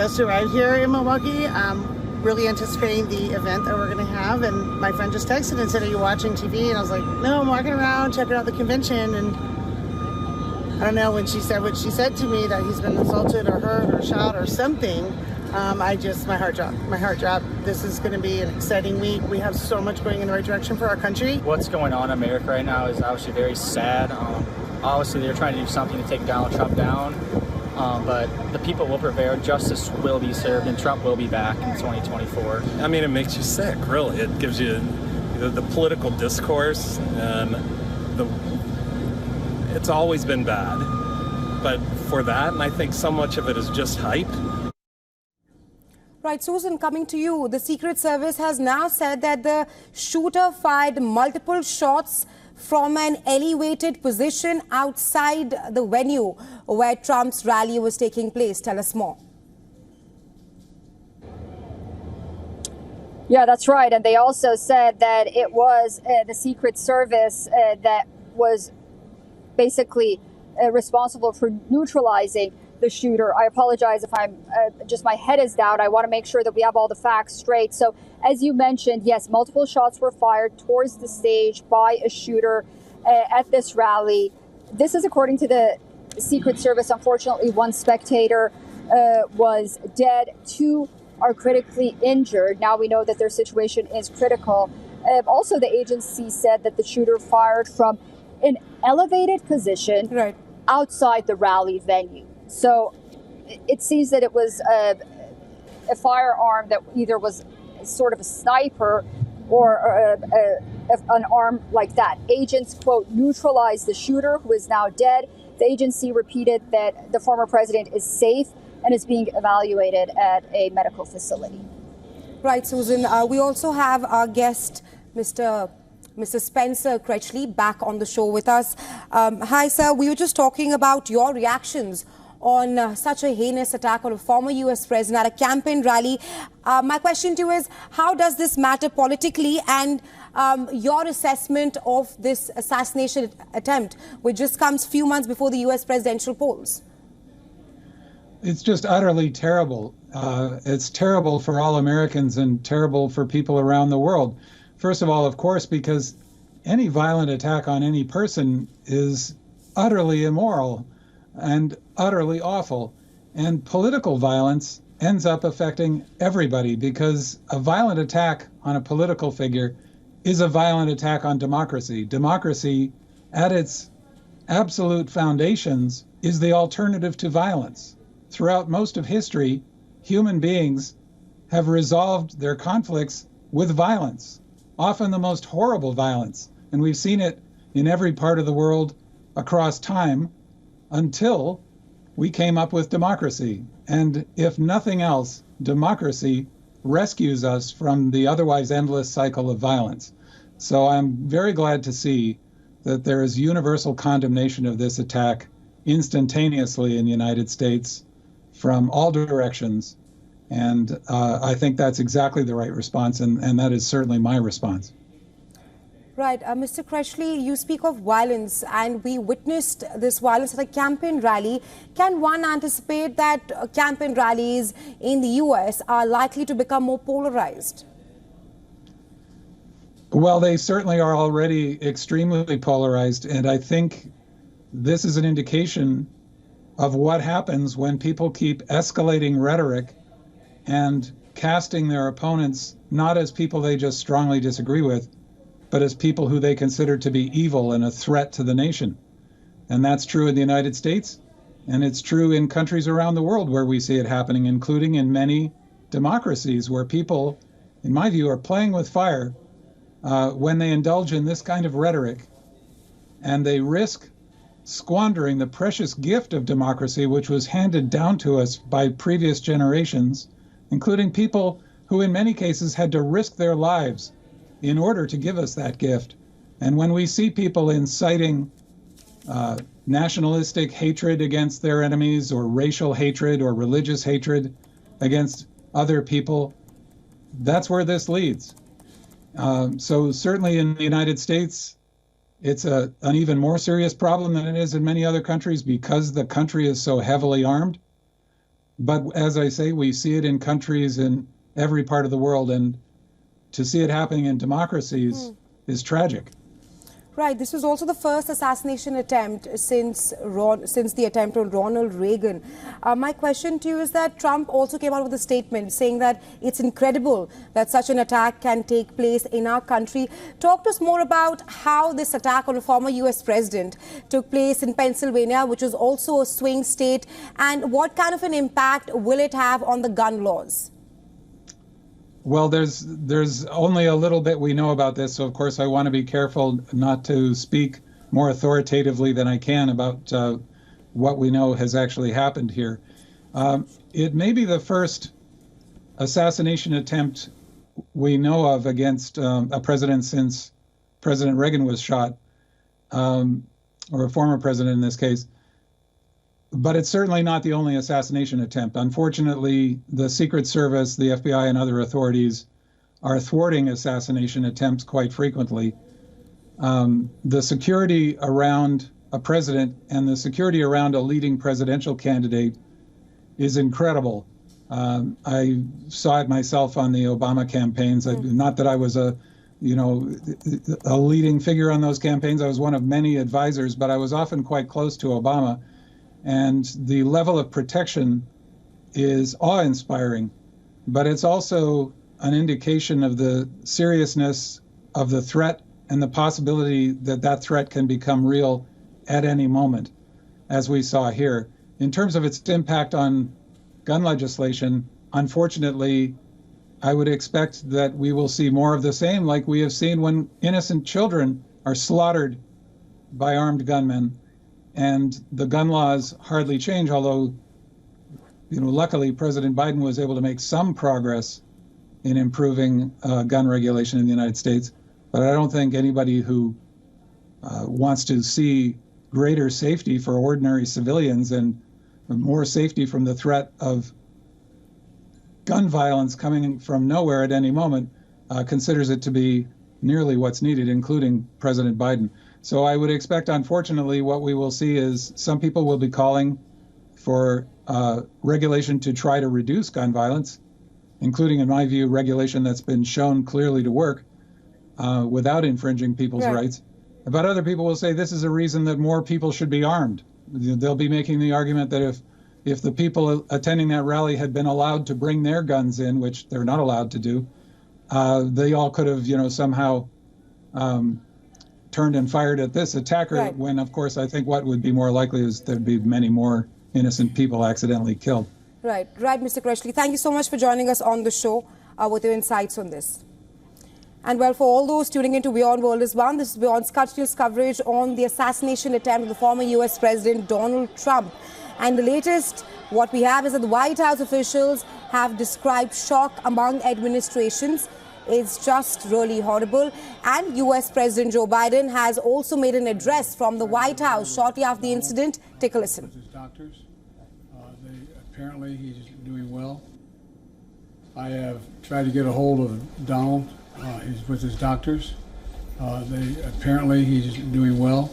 just arrived here in Milwaukee, really anticipating the event that we're going to have, and my friend just texted and said, "Are you watching TV?" And I was like, "No, I'm walking around checking out the convention." And I don't know, when she said what she said to me, that he's been assaulted or hurt or shot or something, my heart dropped. My heart dropped. This is going to be an exciting week. We have so much going in the right direction for our country. What's going on in America right now is obviously very sad. Obviously, they're trying to do something to take Donald Trump down, but the people will prevail. Justice will be served, and Trump will be back in 2024. I mean, it makes you sick, really. It gives you the political discourse, and it's always been bad. But for that, and I think so much of it is just hype. Right, Susan, coming to you, the Secret Service has now said that the shooter fired multiple shots from an elevated position outside the venue where Trump's rally was taking place. Tell us more. Yeah, that's right. And they also said that it was the Secret Service that was basically responsible for neutralizing the shooter. I apologize if I'm just my head is down. I want to make sure that we have all the facts straight. So as you mentioned, yes, multiple shots were fired towards the stage by a shooter at this rally. This is according to the Secret Service. Unfortunately, one spectator was dead. Two are critically injured. Now we know that their situation is critical. Also, the agency said that the shooter fired from an elevated position outside the rally venue. So it seems that it was a firearm that either was sort of a sniper or an arm like that. Agents, quote, neutralized the shooter, who is now dead. The agency repeated that the former president is safe and is being evaluated at a medical facility. Right, Susan. We also have our guest, Mr. Spencer Cretchley, back on the show with us. Hi, sir. We were just talking about your reactions on such a heinous attack on a former U.S. president at a campaign rally. My question to you is, how does this matter politically, and your assessment of this assassination attempt, which just comes few months before the U.S. presidential polls? It's just utterly terrible. It's terrible for all Americans and terrible for people around the world. First of all, of course, because any violent attack on any person is utterly immoral and utterly awful. And political violence ends up affecting everybody, because a violent attack on a political figure is a violent attack on democracy. Democracy, at its absolute foundations, is the alternative to violence. Throughout most of history, human beings have resolved their conflicts with violence, often the most horrible violence. And we've seen it in every part of the world across time until we came up with democracy. And if nothing else, democracy rescues us from the otherwise endless cycle of violence. So I'm very glad to see that there is universal condemnation of this attack instantaneously in the United States from all directions. And I think that's exactly the right response, and that is certainly my response. Right. Mr. Cretchley, you speak of violence, and we witnessed this violence at a campaign rally. Can one anticipate that campaign rallies in the U.S. are likely to become more polarized? Well, they certainly are already extremely polarized, and I think this is an indication of what happens when people keep escalating rhetoric and casting their opponents not as people they just strongly disagree with, but as people who they consider to be evil and a threat to the nation. And that's true in the United States, and it's true in countries around the world where we see it happening, including in many democracies where people, in my view, are playing with fire when they indulge in this kind of rhetoric, and they risk squandering the precious gift of democracy, which was handed down to us by previous generations, including people who in many cases had to risk their lives in order to give us that gift. And when we see people inciting nationalistic hatred against their enemies, or racial hatred or religious hatred against other people, that's where this leads. So certainly in the United States, it's an even more serious problem than it is in many other countries, because the country is so heavily armed. But as I say, we see it in countries in every part of the world, and to see it happening in democracies is tragic. Right. This was also the first assassination attempt since the attempt on Ronald Reagan. My question to you is that Trump also came out with a statement saying that it's incredible that such an attack can take place in our country. Talk to us more about how this attack on a former U.S. president took place in Pennsylvania, which is also a swing state, and what kind of an impact will it have on the gun laws? Well, there's only a little bit we know about this, so of course I want to be careful not to speak more authoritatively than I can about what we know has actually happened here. It may be the first assassination attempt we know of against a president since President Reagan was shot, or a former president in this case. But it's certainly not the only assassination attempt. Unfortunately, the Secret Service, the FBI, and other authorities are thwarting assassination attempts quite frequently. The security around a president and the security around a leading presidential candidate is incredible. I saw it myself on the Obama campaigns. Not that I was a leading figure on those campaigns. I was one of many advisors, but I was often quite close to Obama. And the level of protection is awe-inspiring, but it's also an indication of the seriousness of the threat and the possibility that that threat can become real at any moment, as we saw here. In terms of its impact on gun legislation, unfortunately, I would expect that we will see more of the same, like we have seen when innocent children are slaughtered by armed gunmen. And the gun laws hardly change, although, luckily President Biden was able to make some progress in improving gun regulation in the United States. But I don't think anybody who wants to see greater safety for ordinary civilians and more safety from the threat of gun violence coming from nowhere at any moment considers it to be nearly what's needed, including President Biden. So I would expect, unfortunately, what we will see is some people will be calling for regulation to try to reduce gun violence, including, in my view, regulation that's been shown clearly to work without infringing people's rights. But other people will say this is a reason that more people should be armed. They'll be making the argument that if the people attending that rally had been allowed to bring their guns in, which they're not allowed to do, they all could have, somehow turned and fired at this attacker, when, of course, I think what would be more likely is there'd be many more innocent people accidentally killed. Right, Mr. Creshley. Thank you so much for joining us on the show with your insights on this. And well, for all those tuning into WION World is One, this is WION's continuous coverage on the assassination attempt of the former U.S. President Donald Trump. And the latest, what we have is that the White House officials have described shock among administrations. It's just really horrible. And U.S. President Joe Biden has also made an address from the White House shortly after the incident. Take a listen. His doctors, apparently he's doing well. I have tried to get a hold of Donald. He's with his doctors. Apparently he's doing well.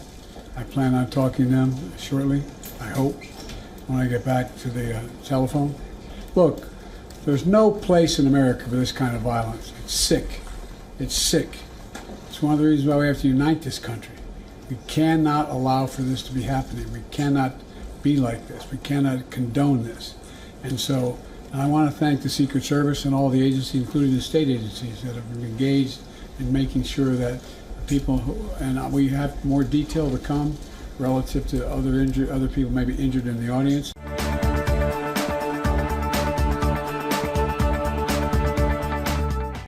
I plan on talking to them shortly, I hope, when I get back to the telephone. Look, there's no place in America for this kind of violence. It's sick. It's sick. It's one of the reasons why we have to unite this country. We cannot allow for this to be happening. We cannot be like this. We cannot condone this. And so I want to thank the Secret Service and all the agencies, including the state agencies, that have been engaged in making sure that people, and we have more detail to come relative to other people maybe injured in the audience.